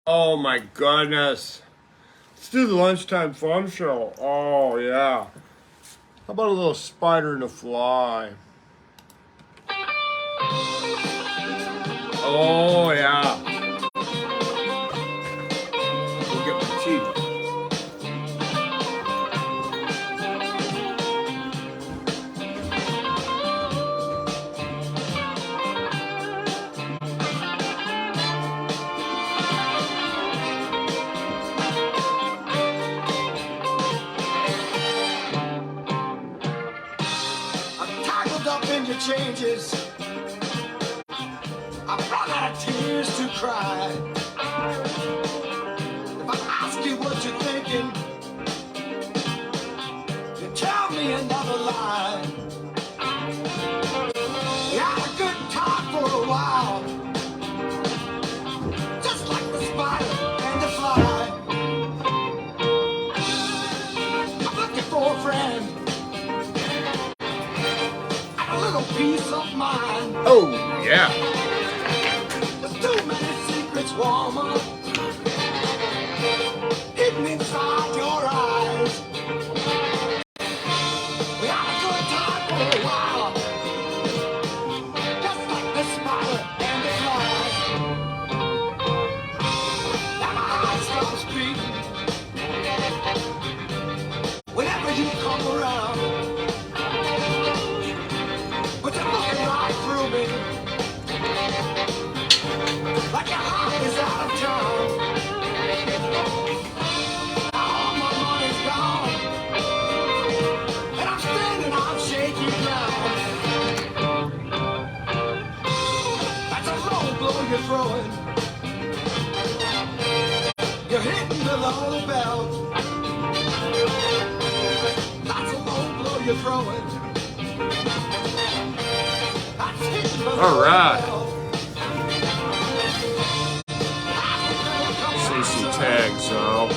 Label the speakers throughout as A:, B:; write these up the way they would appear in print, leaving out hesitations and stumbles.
A: Oh my goodness. Let's do the lunchtime fun show. Oh yeah. How about a little spider and a fly? Oh yeah. Go get my teeth.
B: Changes. I've run out of tears to cry. If I ask you what you're thinking, you tell me another lie. We had a good time for a while, just like the spider and the fly. I'm looking for a friend, peace of mind.
A: Oh, yeah.
B: There's too many secrets, woman, hidden inside your eyes. We had a good time for a while, just like the spider and the fly. And my heart stops beating whenever you come around. But you're looking right through me, like your heart is out of town. All my money's gone, and I'm standing on shaky ground. That's a low blow you're throwing. You're hitting below the belt. That's a low blow you're throwing.
A: All right. See some tags, though.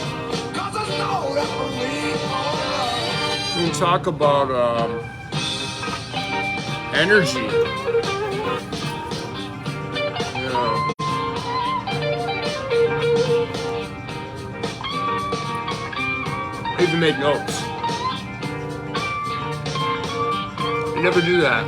A: We can talk about energy. Yeah. I even made notes. You never do that.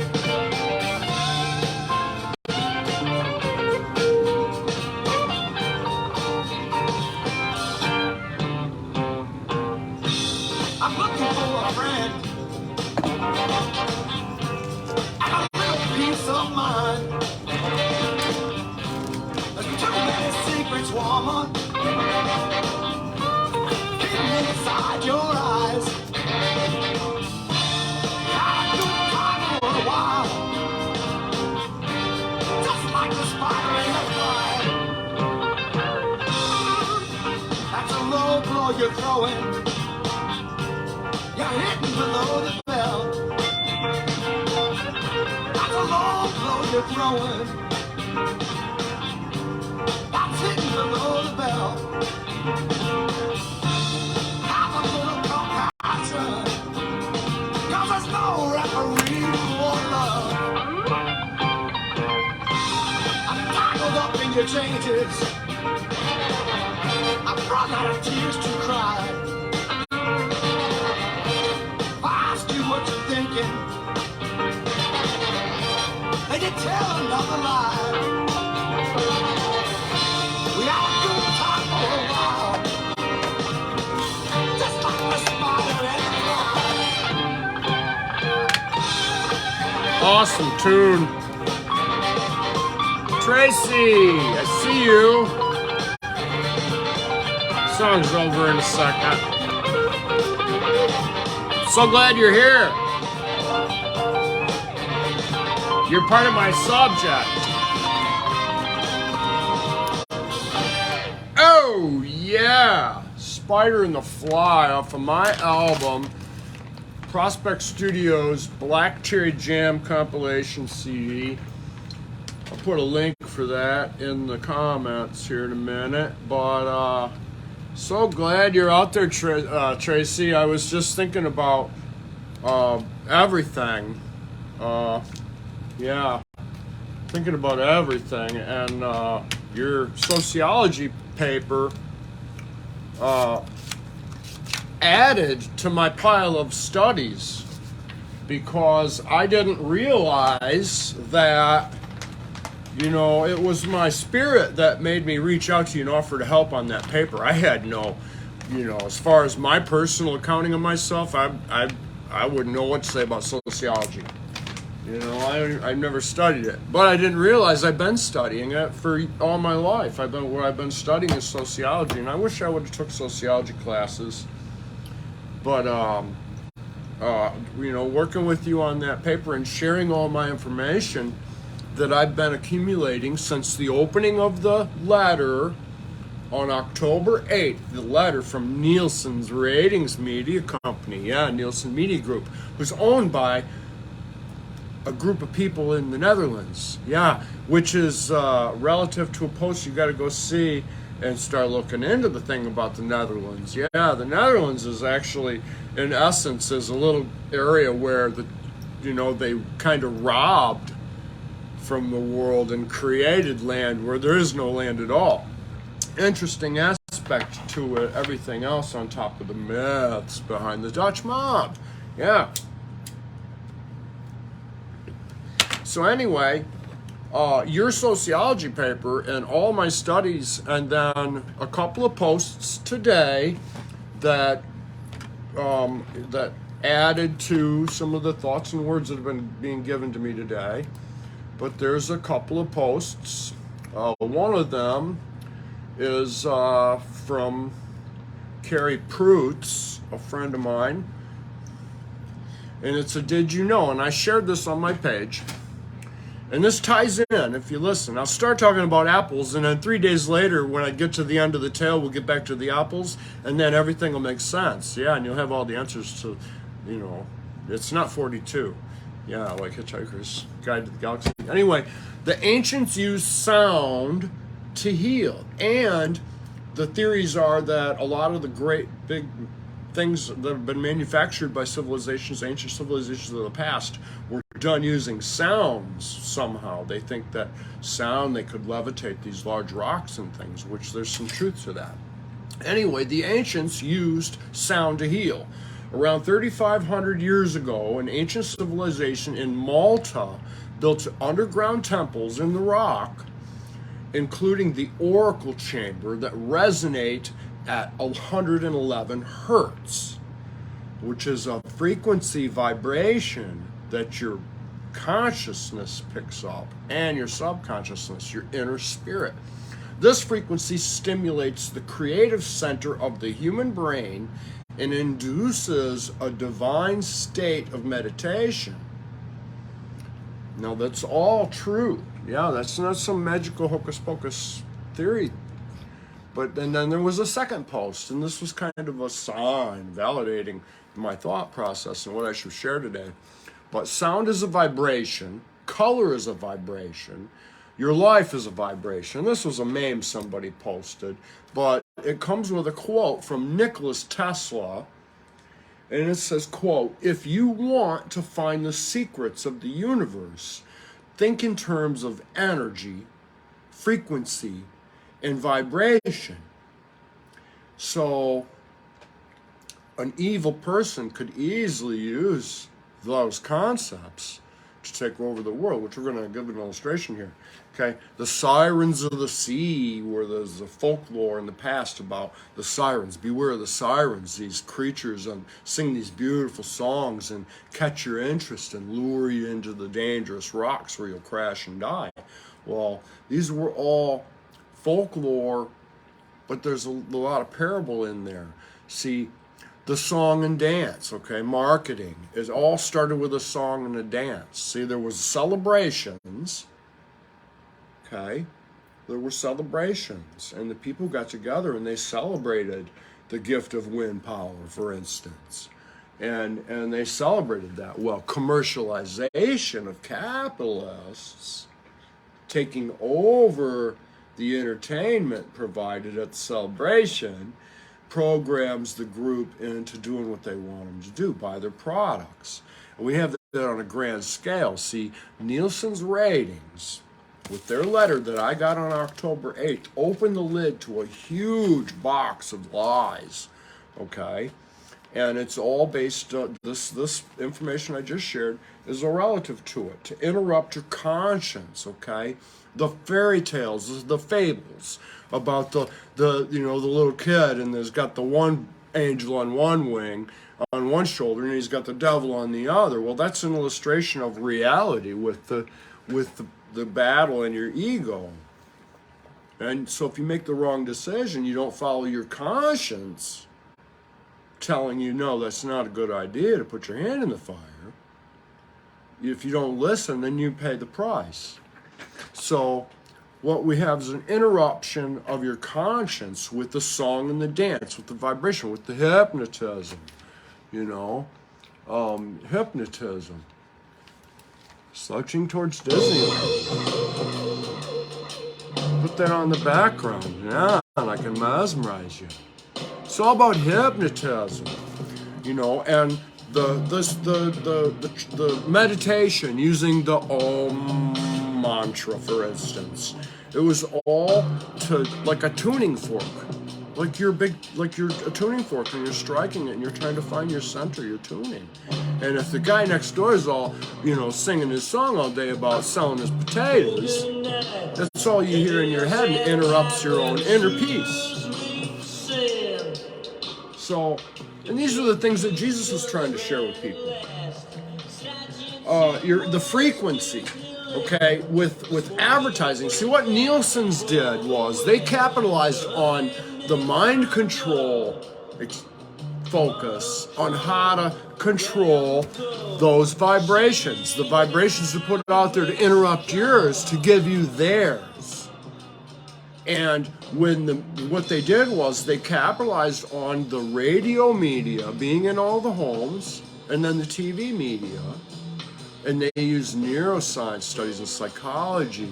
B: You're throwing, you're hitting below the belt. That's a low blow you're throwing, that's hitting below the belt. Have a little compassion, 'cause there's no referee for love. I'm tangled up in your changes, I've run out of tears to cry. If I ask you what you're thinking, and you tell another lie. We had a good time for a while, just like the spider and the fly.
A: Awesome tune. Tracy, I see you. Song's over in a second. So glad you're here. You're part of my subject. Oh yeah, Spider and the Fly off of my album Prospect Studios Black Cherry Jam compilation CD. I'll put a link for that in the comments here in a minute, but so glad you're out there, Tracy. I was just thinking about everything. Yeah, thinking about everything. And your sociology paper added to my pile of studies, because I didn't realize that, you know, it was my spirit that made me reach out to you and offer to help on that paper. I had no, you know, as far as my personal accounting of myself, I wouldn't know what to say about sociology. You know, I never studied it, but I didn't realize I've been studying it for all my life. What I've been studying is sociology, and I wish I would have took sociology classes. But you know, working with you on that paper and sharing all my information that I've been accumulating since the opening of the letter on October 8th, the letter from Nielsen's Ratings Media Company, Nielsen Media Group, who's owned by a group of people in the Netherlands, which is relative to a post you got to go see and start looking into the thing about the Netherlands. The Netherlands is actually, in essence, is a little area where they kind of robbed from the world and created land where there is no land at all. Interesting aspect to it, everything else on top of the myths behind the Dutch mob. So anyway, your sociology paper and all my studies, and then a couple of posts today that that added to some of the thoughts and words that have been being given to me today. But there's a couple of posts. One of them is from Carrie Prutz, a friend of mine, and it's a "Did you know?" And I shared this on my page. And this ties in, if you listen. I'll start talking about apples, and then 3 days later, when I get to the end of the tale, we'll get back to the apples, and then everything will make sense. And you'll have all the answers to, it's not 42. Like Hitchhiker's Guide to the Galaxy. Anyway, the ancients used sound to heal. And the theories are that a lot of the great big things that have been manufactured by civilizations, ancient civilizations of the past, were done using sounds somehow. They think that sound, they could levitate these large rocks and things, which there's some truth to that. Anyway, the ancients used sound to heal. Around 3,500 years ago, an ancient civilization in Malta built underground temples in the rock, including the oracle chamber, that resonate at 111 hertz, which is a frequency vibration that your consciousness picks up and your subconsciousness, your inner spirit. This frequency stimulates the creative center of the human brain and induces a divine state of meditation. Now, that's all true. That's not some magical hocus pocus theory. And then there was a second post, and this was kind of a sign validating my thought process and what I should share today. But sound is a vibration, color is a vibration, your life is a vibration. This was a meme somebody posted, but it comes with a quote from Nikola Tesla, and it says, quote, "If you want to find the secrets of the universe, think in terms of energy, frequency, and vibration." So an evil person could easily use those concepts to take over the world, which we're going to give an illustration here. Okay, the sirens of the sea, where there's a folklore in the past about the sirens. Beware of the sirens, these creatures, and sing these beautiful songs and catch your interest and lure you into the dangerous rocks where you'll crash and die. Well, these were all folklore, but there's a lot of parable in there. See, the song and dance, marketing, it all started with a song and a dance. See, there was celebrations, there were celebrations, and the people got together and they celebrated the gift of wind power, for instance, and they celebrated that. Well, commercialization of capitalists taking over the entertainment provided at the celebration programs the group into doing what they want them to do, buy their products. And we have that on a grand scale. See, Nielsen's ratings with their letter that I got on October 8th, opened the lid to a huge box of lies, okay? And it's all based on this information I just shared is a relative to it, to interrupt your conscience, okay? The fairy tales, the fables about the little kid, and there's got the one angel on one wing, on one shoulder, and he's got the devil on the other. Well, that's an illustration of reality with the battle in your ego. And so if you make the wrong decision, you don't follow your conscience telling you, no, that's not a good idea to put your hand in the fire. If you don't listen, then you pay the price. So what we have is an interruption of your conscience with the song and the dance, with the vibration, with the hypnotism, hypnotism. Slouching towards Disneyland. Put that on the background, yeah, and I can mesmerize you. It's all about hypnotism, and the meditation using the Om mantra, for instance. It was all to like a tuning fork, like you're a tuning fork, and you're striking it, and you're trying to find your center, your tuning. And if the guy next door is all, singing his song all day about selling his potatoes, that's all you hear in your head, and it interrupts your own inner peace. So, and these are the things that Jesus was trying to share with people. The frequency, okay, with advertising. See, what Nielsen's did was they capitalized on the mind control focus on how to control those vibrations. The vibrations are put out there to interrupt yours, to give you theirs. And what they did was they capitalized on the radio media being in all the homes, and then the TV media, and they used neuroscience studies and psychology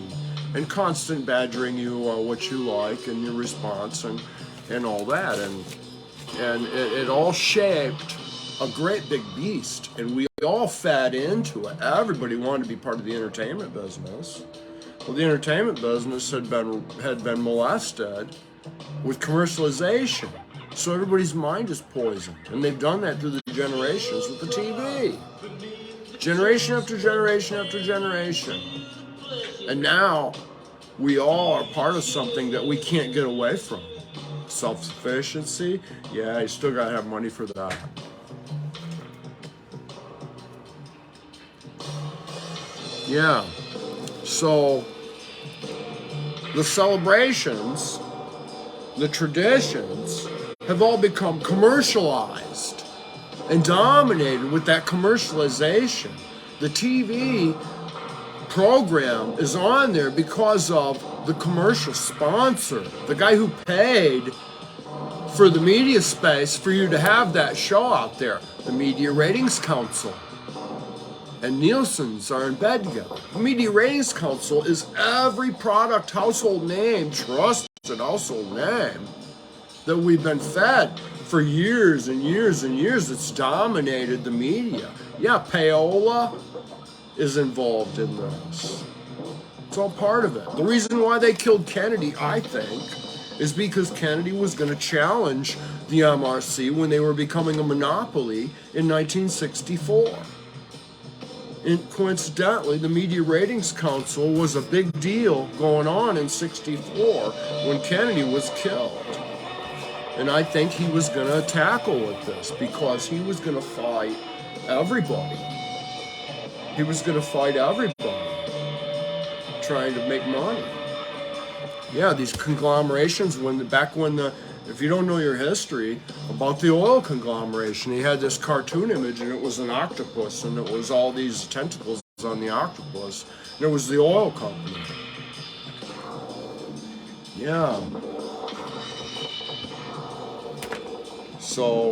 A: and constant badgering you on what you like and your response and all that, and it all shaped a great big beast, and we all fed into it. Everybody wanted to be part of the entertainment business. Well, the entertainment business had been molested with commercialization, so everybody's mind is poisoned, and they've done that through the generations with the TV, generation after generation after generation, and now we all are part of something that we can't get away from. Self-sufficiency, yeah, you still gotta have money for that. Yeah, so the celebrations, the traditions have all become commercialized and dominated with that commercialization. The TV program is on there because of the commercial sponsor, the guy who paid for the media space for you to have that show out there. The Media Ratings Council and Nielsen's are in bed together. The Media Ratings Council is every product, household name, trusted household name that we've been fed for years and years and years. It's dominated the media. Yeah, payola is involved in this. It's all part of it. The reason why they killed Kennedy, I think, is because Kennedy was going to challenge the MRC when they were becoming a monopoly in 1964. And coincidentally, the Media Ratings Council was a big deal going on in 64 when Kennedy was killed. And I think he was going to tackle with this because he was going to fight everybody. He was going to fight everybody trying to make money. Yeah, these conglomerations, if you don't know your history about the oil conglomeration, he had this cartoon image and it was an octopus and it was all these tentacles on the octopus. And it was the oil company. Yeah. So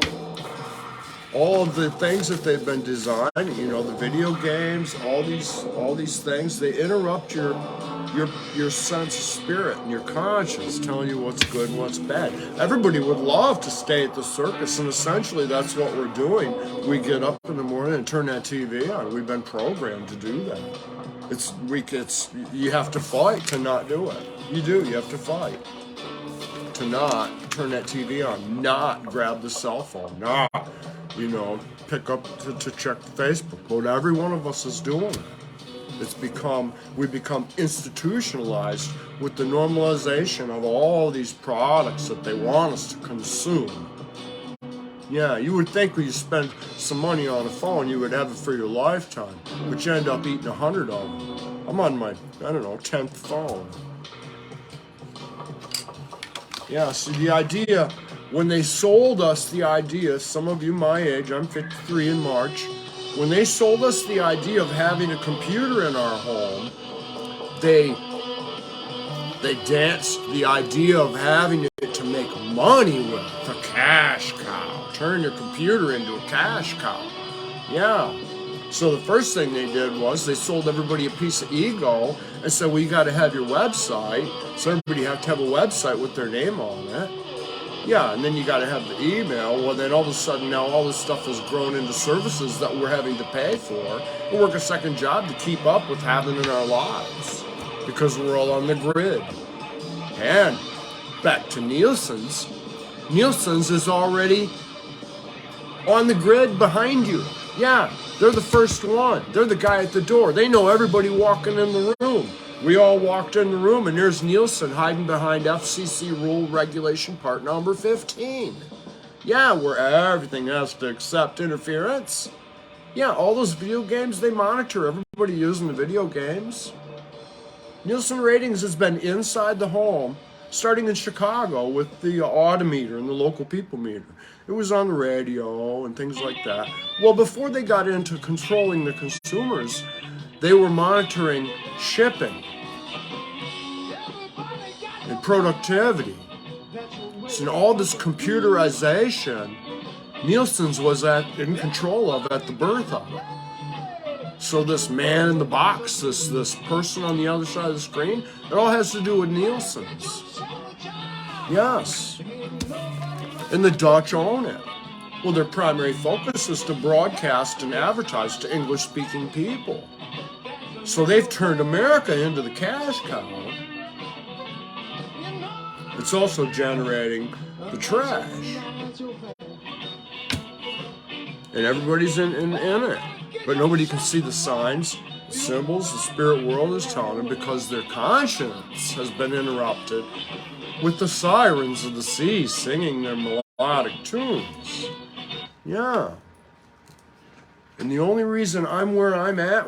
A: all of the things that they've been designing, the video games, all these things, they interrupt your your sense of spirit and your conscience telling you what's good and what's bad. Everybody would love to stay at the circus, and essentially that's what we're doing. We get up in the morning and turn that TV on. We've been programmed to do that. You have to fight to not do it. You do. You have to fight to not turn that TV on, not grab the cell phone, not pick up to check Facebook. But every one of us is doing it. We become institutionalized with the normalization of all these products that they want us to consume. Yeah, you would think when you spend some money on a phone, you would have it for your lifetime, but you end up eating 100 of them. I'm on my, 10th phone. Yeah, so the idea, when they sold us the idea, some of you my age, I'm 53 in March, when they sold us the idea of having a computer in our home, they danced the idea of having it to make money with, a cash cow. Turn your computer into a cash cow. Yeah. So the first thing they did was they sold everybody a piece of ego and said, well, you got to have your website. So everybody have to have a website with their name on it. Yeah, and then you got to have the email. Well, then all of a sudden now all this stuff has grown into services that we're having to pay for. We work a second job to keep up with having in our lives because we're all on the grid. And back to Nielsen's. Nielsen's is already on the grid behind you. Yeah, they're the first one. They're the guy at the door. They know everybody walking in the room. We all walked in the room, and there's Nielsen hiding behind FCC rule regulation part number 15. Yeah, where everything has to accept interference. Yeah, all those video games, they monitor everybody using the video games. Nielsen Ratings has been inside the home, starting in Chicago with the odometer and the local people meter. It was on the radio and things like that. Well, before they got into controlling the consumers, they were monitoring shipping and productivity. So in all this computerization, Nielsen's was in control of at the birth of it. So this man in the box, this person on the other side of the screen, it all has to do with Nielsen's. Yes. And the Dutch own it. Well, their primary focus is to broadcast and advertise to English-speaking people. So they've turned America into the cash cow. It's also generating the trash. And everybody's in it. But nobody can see the signs, the symbols, the spirit world is telling them because their conscience has been interrupted with the sirens of the sea singing their melodic tunes. Yeah. And the only reason I'm where I'm at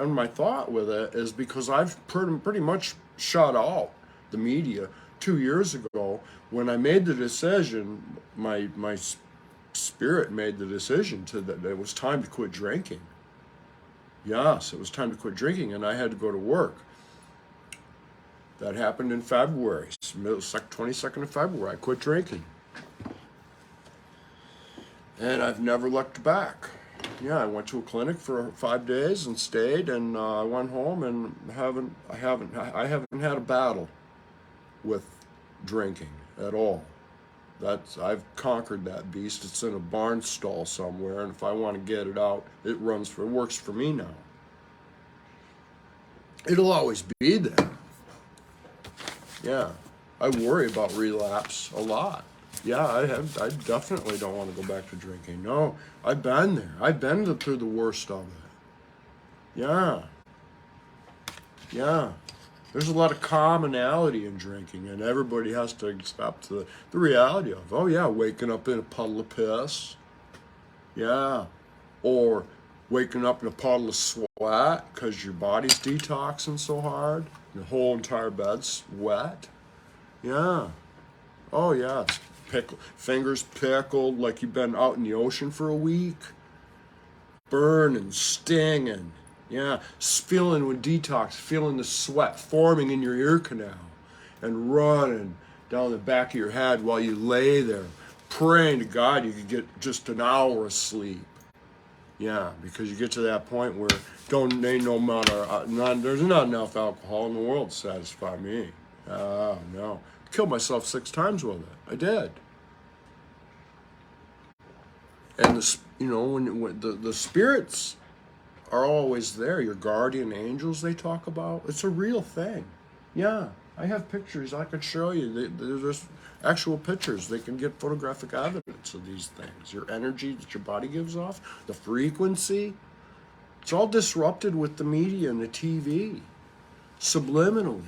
A: in my thought with it is because I've pretty much shut out the media 2 years ago. When I made the decision, my spirit made the decision that it was time to quit drinking. Yes, it was time to quit drinking, and I had to go to work. That happened in February, 22nd of February. I quit drinking. And I've never looked back. Yeah, I went to a clinic for 5 days and stayed, and I went home and I haven't had a battle with drinking at all. I've conquered that beast. It's in a barn stall somewhere, and if I want to get it out, it works for me now. It'll always be there. Yeah, I worry about relapse a lot. Yeah, I definitely don't want to go back to drinking. No, I've been there. I've been through the worst of it. Yeah. Yeah. There's a lot of commonality in drinking, and everybody has to accept the reality of, oh yeah, waking up in a puddle of piss. Yeah. Or waking up in a puddle of sweat because your body's detoxing so hard. Your whole entire bed's wet. Yeah. Oh yeah, it's fingers pickled like you've been out in the ocean for a week. Burning, stinging. Yeah, feeling with detox, feeling the sweat forming in your ear canal and running down the back of your head while you lay there praying to God you could get just an hour of sleep. Yeah, because you get to that point where ain't no matter, there's not enough alcohol in the world to satisfy me. No. Killed myself 6 times with it. I did. And when the spirits are always there, your guardian angels they talk about, it's a real thing. Yeah, I have pictures I could show you. There's actual pictures. They can get photographic evidence of these things. Your energy that your body gives off, the frequency, it's all disrupted with the media and the TV, subliminally.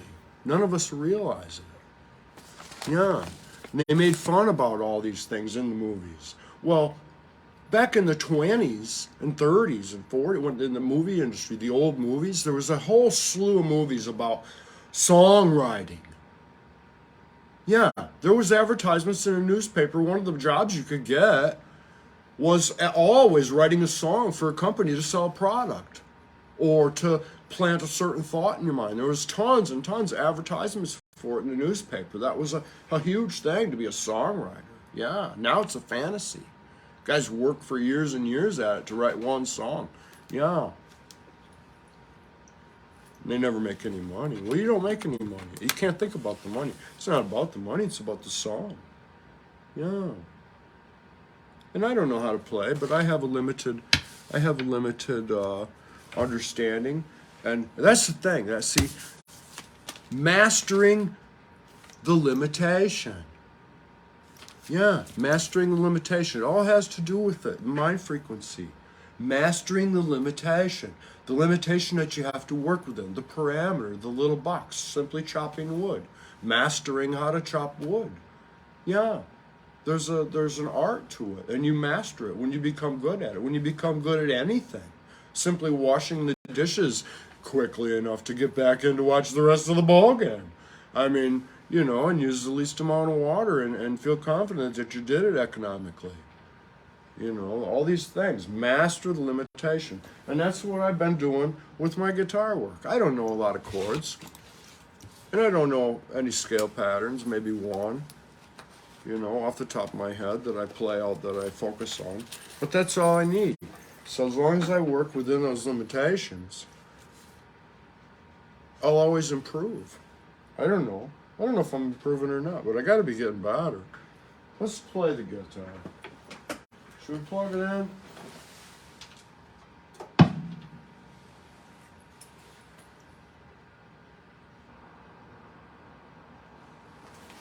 A: None of us realize it. Yeah, and they made fun about all these things in the movies. Well, back in the 20s and 30s and 40s, when in the movie industry, the old movies, there was a whole slew of movies about songwriting. Yeah, there was advertisements in a newspaper. One of the jobs you could get was always writing a song for a company to sell a product or to plant a certain thought in your mind. There was tons and tons of advertisements for it in the newspaper. That was a huge thing to be a songwriter. Yeah, now it's a fantasy. Guys work for years and years at it to write one song. Yeah. They never make any money. Well, you don't make any money. You can't think about the money. It's not about the money, it's about the song. Yeah. And I don't know how to play, but I have a limited understanding. And that's the thing. See, mastering the limitation. Yeah, mastering the limitation. It all has to do with it, mind frequency. Mastering the limitation. The limitation that you have to work within, the parameter, the little box, simply chopping wood. Mastering how to chop wood. Yeah, there's an art to it, and you master it when you become good at it. When you become good at anything, simply washing the dishes quickly enough to get back in to watch the rest of the ball game. I mean, and use the least amount of water and feel confident that you did it economically. All these things. Master the limitation. And that's what I've been doing with my guitar work. I don't know a lot of chords. And I don't know any scale patterns, maybe one, off the top of my head that I play out, that I focus on. But that's all I need. So as long as I work within those limitations, I'll always improve. I don't know if I'm improving or not, but I got to be getting better. Let's play the guitar. Should we plug it in?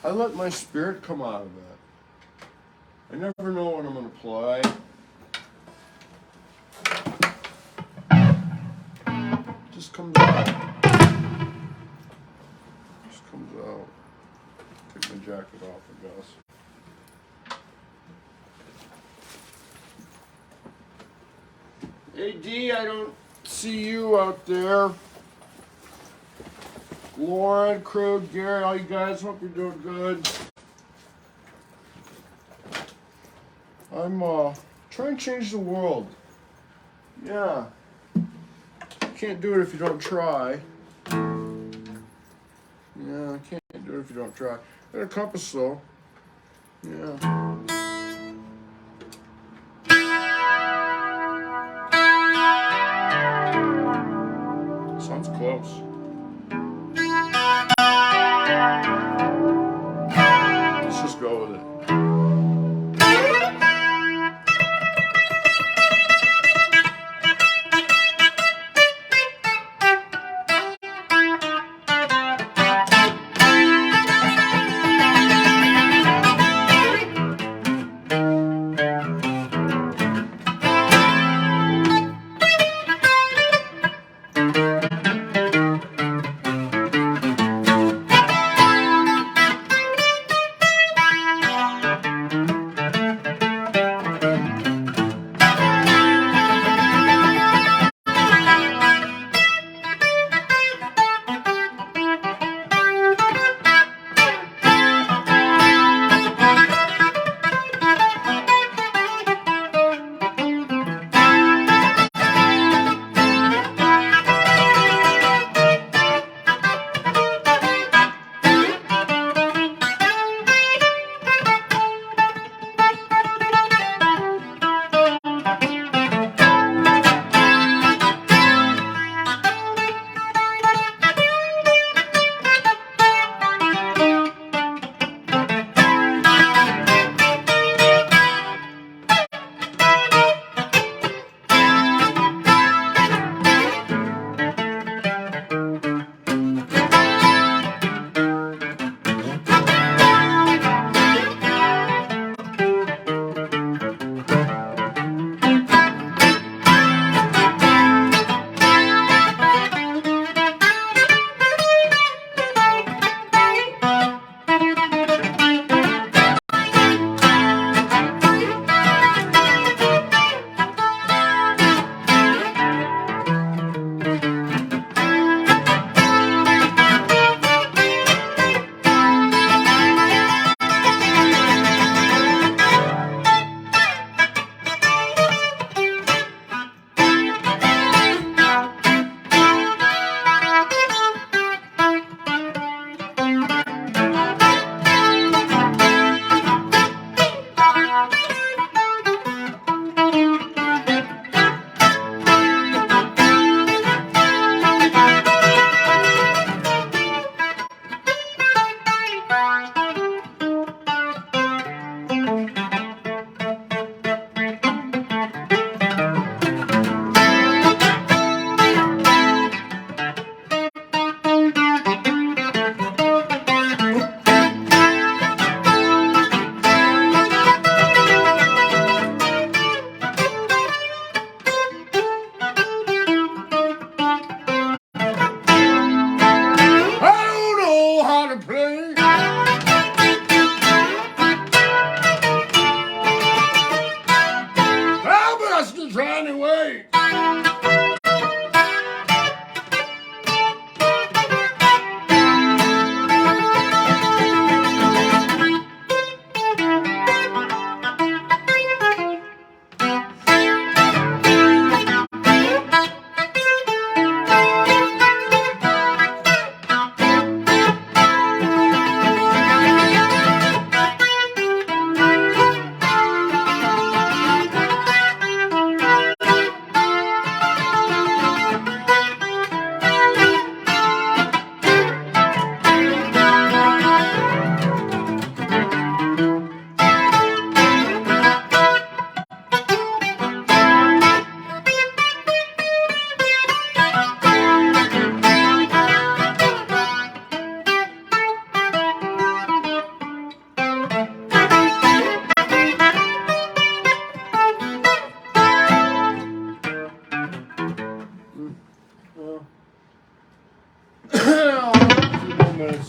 A: I let my spirit come out of it. I never know when I'm going to play. Just comes out. Just comes out. Take my jacket off, I guess. Hey D, I don't see you out there. Lauren, Crew, Gary, all you guys, hope you're doing good. I'm trying to change the world. Yeah. Can't do it if you don't try. Yeah, I can't do it if you don't try. Got a compass though. Yeah. Sounds close. Let's just go with it.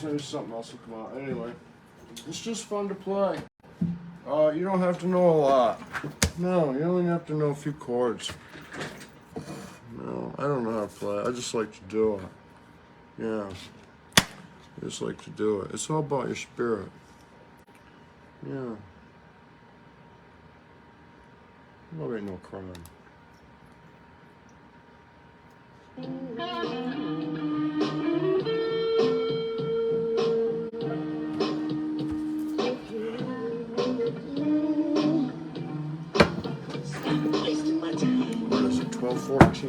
A: maybe something else will come out. Anyway, it's just fun to play. You don't have to know a lot. No, you only have to know a few chords. No, I don't know how to play. I just like to do it. Yeah. I just like to do it. It's all about your spirit. Yeah. Love ain't no crime. What is it, 12:14?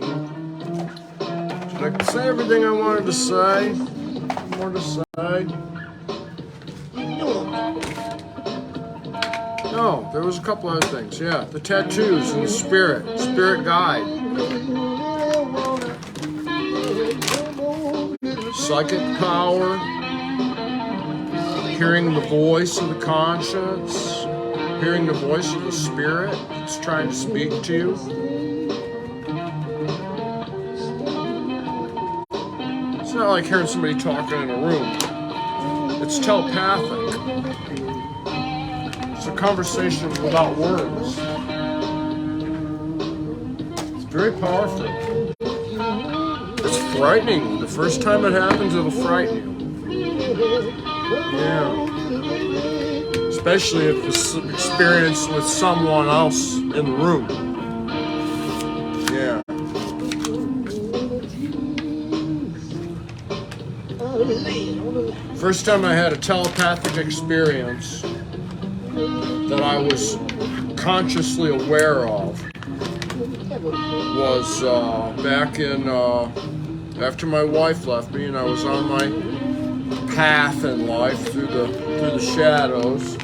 A: Did I say everything I wanted to say? More to say? No, there was a couple other things. Yeah, the tattoos and the spirit guide. Psychic power, hearing the voice of the conscience, hearing the voice of the spirit that's trying to speak to you. It's not like hearing somebody talking in a room. It's telepathic. It's a conversation without words. It's very powerful. It's frightening. The first time it happens, it'll frighten you. Yeah. Especially if it's experienced with someone else in the room. Yeah. First time I had a telepathic experience that I was consciously aware of was back in after my wife left me, and I was on my path in life through the shadows.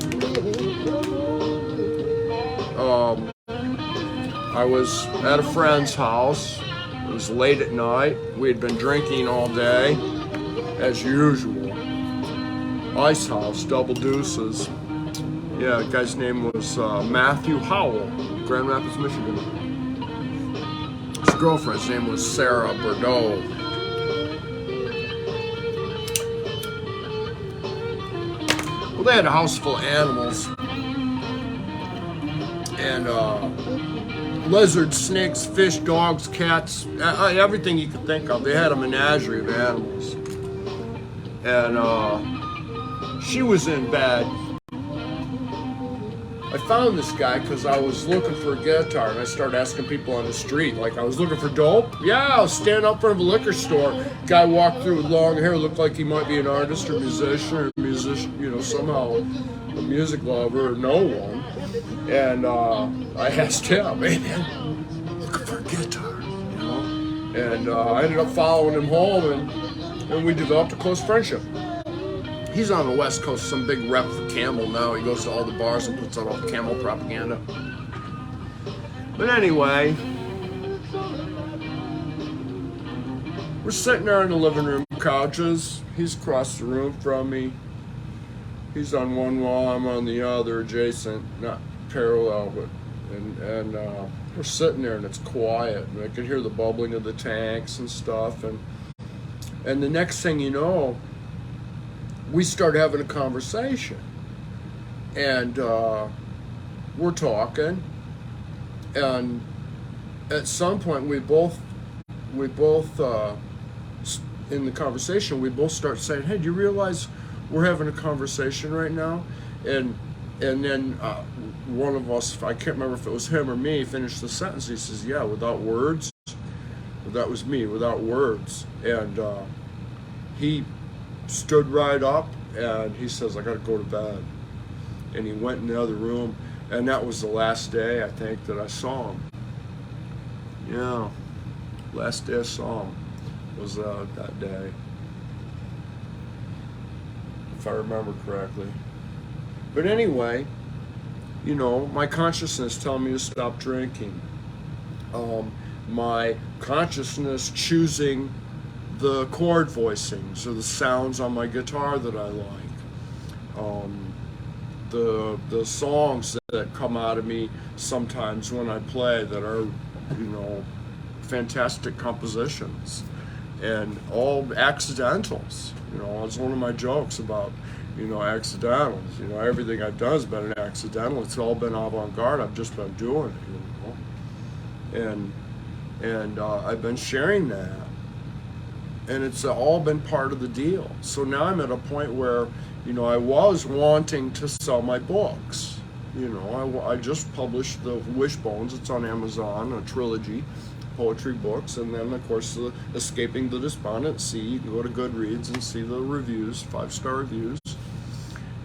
A: I was at a friend's house. It was late at night. We had been drinking all day, as usual. Ice House, double deuces. Yeah, the guy's name was Matthew Howell, Grand Rapids, Michigan. His girlfriend's name was Sarah Bordeaux. Well, they had a house full of animals. And lizards, snakes, fish, dogs, cats, everything you could think of. They had a menagerie of animals. And she was in bed. I found this guy because I was looking for a guitar, and I started asking people on the street, like, I was looking for dope. Yeah, I was standing up in front of a liquor store. Guy walked through with long hair, looked like he might be an artist or musician, you know, somehow a music lover or no one. And I asked him, hey man, looking for a guitar, you know? And I ended up following him home, and we developed a close friendship. He's on the West Coast, some big rep for Camel now. He goes to all the bars and puts out all the Camel propaganda. But anyway, we're sitting there in the living room couches. He's across the room from me. He's on one wall, I'm on the other, adjacent, not parallel, but and we're sitting there and it's quiet, and I can hear the bubbling of the tanks and stuff, and the next thing you know, we start having a conversation, and we're talking, and at some point we both in the conversation we both start saying, hey, do you realize we're having a conversation right now? And then one of us, I can't remember if it was him or me, finished the sentence. He says, yeah, without words. Well, that was me, without words. And he stood right up and he says, I gotta go to bed. And he went in the other room, and that was the last day, I think, that I saw him. Yeah, last day I saw him was that day, if I remember correctly. But anyway, you know, my consciousness telling me to stop drinking. My consciousness choosing the chord voicings or the sounds on my guitar that I like. The songs that come out of me sometimes when I play that are, you know, fantastic compositions. and all accidentals. You know, it's one of my jokes about, you know, accidentals. You know, everything I've done has been an accidental. It's all been avant-garde. I've just been doing it, you know, and I've been sharing that, and it's all been part of the deal. So now I'm at a point where, you know, I was wanting to sell my books. You know, I just published the Wishbones. It's on Amazon, a trilogy, poetry books, and then of course the Escaping the Despondent Sea. You can go to Goodreads and see the reviews, 5-star reviews.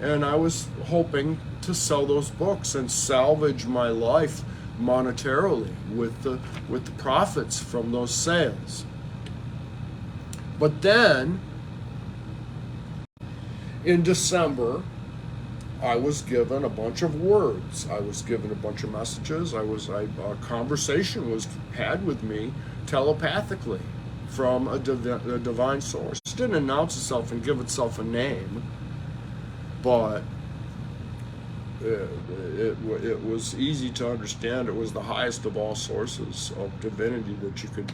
A: And I was hoping to sell those books and salvage my life monetarily with the profits from those sales. But then in December, I was given a bunch of words. I was given a bunch of messages. A conversation was had with me telepathically from a divine source. It didn't announce itself and give itself a name, but it was easy to understand. It was the highest of all sources of divinity that you could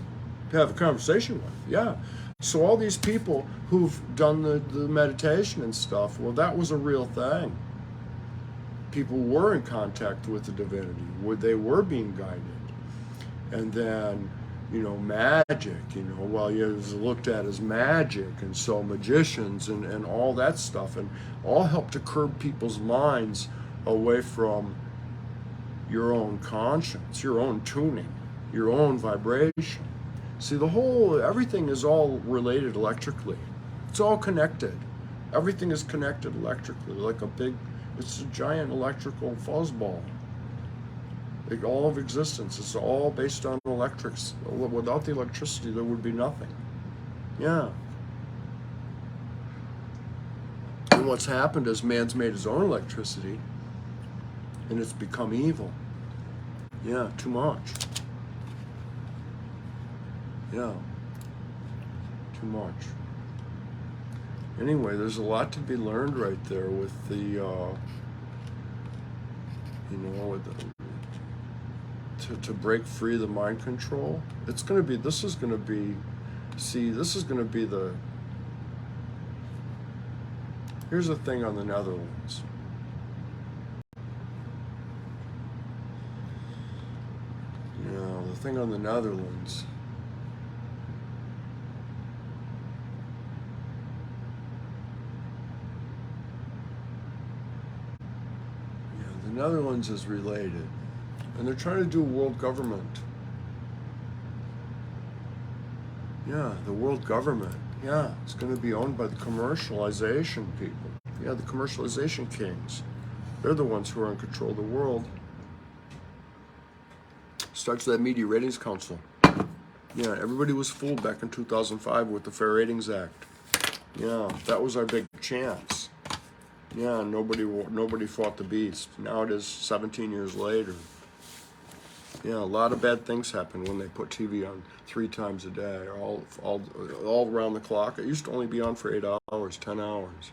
A: have a conversation with. Yeah. So all these people who've done the meditation and stuff, well, that was a real thing. People were in contact with the divinity, where they were being guided. And then, you know, magic, you know, well, it was looked at as magic, and so magicians and all that stuff, and all help to curb people's minds away from your own conscience, your own tuning, your own vibration. See, everything is all related electrically. It's all connected. Everything is connected electrically, like it's a giant electrical fuzzball. Like all of existence, it's all based on electrics. Without the electricity, there would be nothing. Yeah. And what's happened is man's made his own electricity, and it's become evil. Yeah, too much. Yeah, too much. Anyway, there's a lot to be learned right there with the, to break free the mind control. This is going to be here's the thing on the Netherlands. The thing on the Netherlands. The Netherlands is related, and they're trying to do world government. Yeah, the world government. Yeah, it's going to be owned by the commercialization people. Yeah, the commercialization kings. They're the ones who are in control of the world. Starts with that Media Ratings Council. Yeah, everybody was fooled back in 2005 with the Fair Ratings Act. Yeah, that was our big chance. Yeah, nobody fought the beast. Now it is 17 years later. Yeah, a lot of bad things happen when they put TV on 3 times a day, all around the clock. It used to only be on for 8 hours, 10 hours.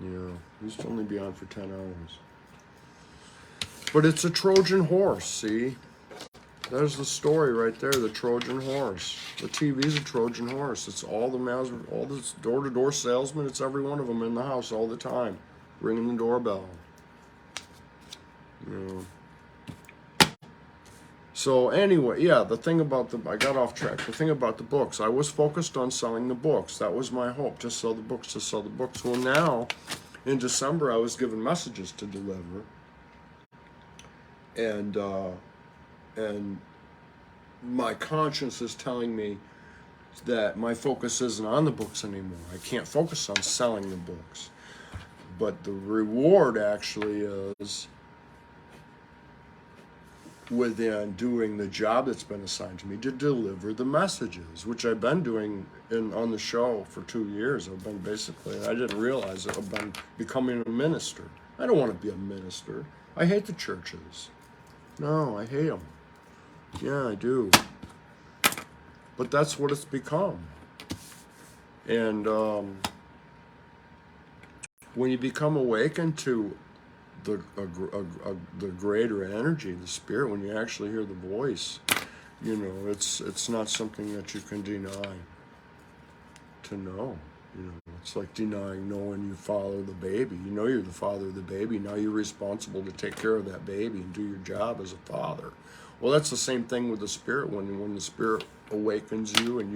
A: Yeah, it used to only be on for 10 hours. But it's a Trojan horse, see? There's the story right there, the Trojan horse. The TV's a Trojan horse. It's all the door-to-door salesmen. It's every one of them in the house all the time, ringing the doorbell. So anyway, yeah, I got off track. The thing about the books, I was focused on selling the books. That was my hope, to sell the books. Well, now, in December, I was given messages to deliver. And my conscience is telling me that my focus isn't on the books anymore. I can't focus on selling the books. But the reward actually is within doing the job that's been assigned to me to deliver the messages, which I've been doing on the show for 2 years. I didn't realize it, I've been becoming a minister. I don't want to be a minister. I hate the churches. No, I hate them. Yeah, I do. But that's what it's become. And when you become awakened to the greater energy, the spirit, when you actually hear the voice, you know, it's not something that you can deny to know. You know, it's like denying knowing you follow the baby. You know you're the father of the baby. Now you're responsible to take care of that baby and do your job as a father. Well, that's the same thing with the spirit. When the spirit awakens you and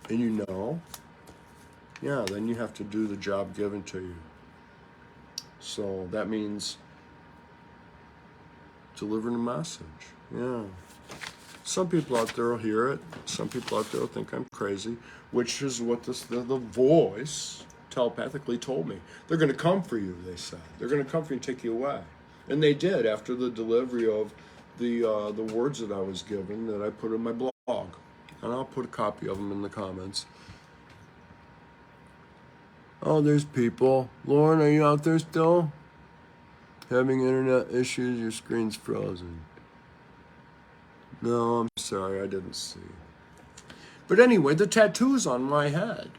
A: you know, yeah, then you have to do the job given to you. So that means delivering a message. Yeah. Some people out there will hear it. Some people out there will think I'm crazy, which is what the voice telepathically told me. They're going to come for you, they said. They're going to come for you and take you away. And they did after the delivery of the words that I was given that I put in my blog. And I'll put a copy of them in the comments. Oh, there's people. Lauren, are you out there still? Having internet issues, your screen's frozen. No, I'm sorry, I didn't see. But anyway, the tattoo's on my head.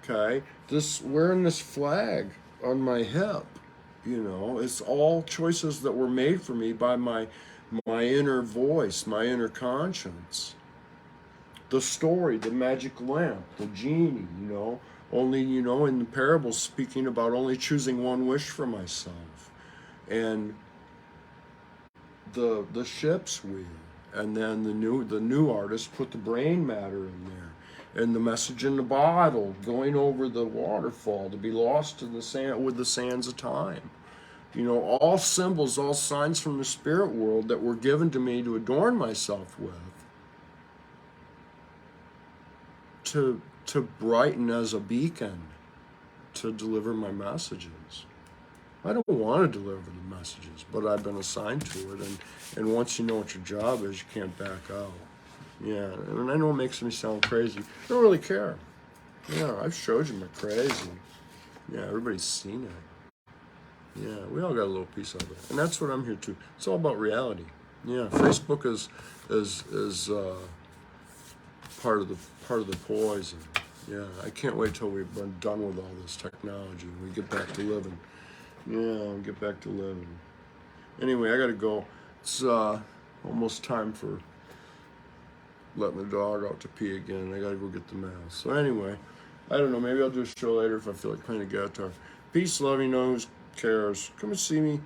A: Okay? Wearing this flag on my hip, you know, it's all choices that were made for me by my inner voice, my inner conscience. The story, the magic lamp, the genie, you know, only, you know, in the parables speaking about only choosing one wish for myself. And the ship's wheel. And then the new artist put the brain matter in there, and the message in the bottle going over the waterfall to be lost in the sand with the sands of time. You know, all symbols, all signs from the spirit world that were given to me to adorn myself with, to brighten as a beacon, to deliver my messages. I don't want to deliver the messages, but I've been assigned to it, and once you know what your job is, you can't back out. Yeah, and I know it makes me sound crazy. I don't really care. Yeah, I've showed you my crazy. Yeah, everybody's seen it. Yeah, we all got a little piece of it, and that's what I'm here to. It's all about reality. Yeah, Facebook is part of the poison. Yeah, I can't wait till we've been done with all this technology and we get back to living. Yeah, I'll get back to living. Anyway, I gotta go. It's almost time for letting the dog out to pee again. I gotta go get the mail. So anyway, I don't know. Maybe I'll do a show later if I feel like playing a guitar. Peace, love, you know who cares. Come and see me.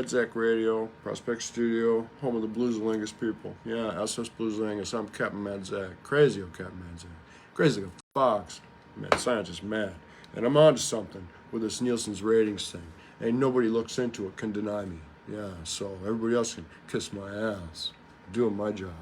A: Zack Radio, Prospect Studio, home of the Blues-Lingus people. Yeah, SS Blues-Lingus. I'm Captain Mad Zack. Crazy old Captain Mad Zack. Crazy like a fox. Mad scientist, mad. And I'm on to something with this Nielsen's ratings thing. And nobody looks into it can deny me. Yeah, so everybody else can kiss my ass. Doing my job.